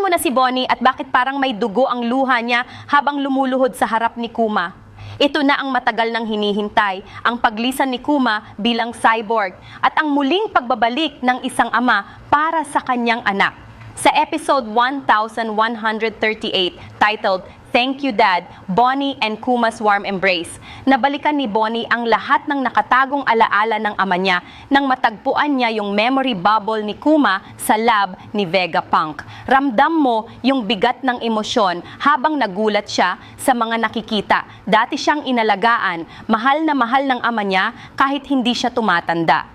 Napansin mo na si Bonnie at bakit parang may dugo ang luha niya habang lumuluhod sa harap ni Kuma. Ito na ang matagal nang hinihintay, ang paglisan ni Kuma bilang cyborg at ang muling pagbabalik ng isang ama para sa kanyang anak. Sa episode 1138 titled Thank You Dad, Bonnie and Kuma's Warm Embrace, nabalikan ni Bonnie ang lahat ng nakatagong alaala ng ama niya nang matagpuan niya yung memory bubble ni Kuma sa lab ni Vegapunk. Ramdam mo yung bigat ng emosyon habang nagulat siya sa mga nakikita. Dati siyang inalagaan, mahal na mahal ng ama niya kahit hindi siya tumatanda.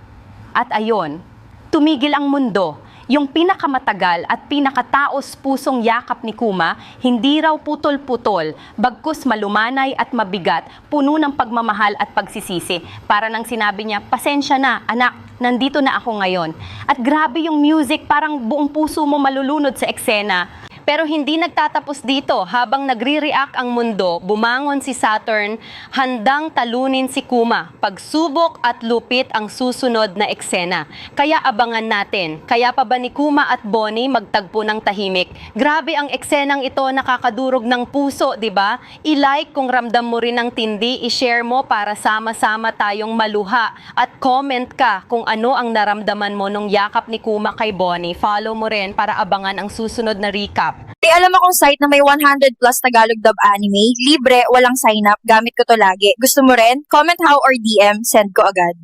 At ayon, tumigil ang mundo. Yung pinakamatagal at pinakataos-pusong yakap ni Kuma, hindi raw putol-putol, bagkus malumanay at mabigat, puno ng pagmamahal at pagsisisi. Para nang sinabi niya, pasensya na, anak, nandito na ako ngayon. At grabe yung music, parang buong puso mo malulunod sa eksena. Pero hindi nagtatapos dito. Habang nagre-react ang mundo, bumangon si Saturn, handang talunin si Kuma. Pagsubok at lupit ang susunod na eksena. Kaya abangan natin. Kaya pa ba ni Kuma at Bonnie magtagpo ng tahimik? Grabe ang eksenang ito, nakakadurog ng puso, di ba? I-like kung ramdam mo rin ang tindi, i-share mo para sama-sama tayong maluha. At comment ka kung ano ang naramdaman mo nung yakap ni Kuma kay Bonnie. Follow mo rin para abangan ang susunod na recap. May alam akong site na may 100 plus Tagalog dub anime. Libre, walang sign up. Gamit ko to lagi. Gusto mo rin? Comment how or DM, send ko agad.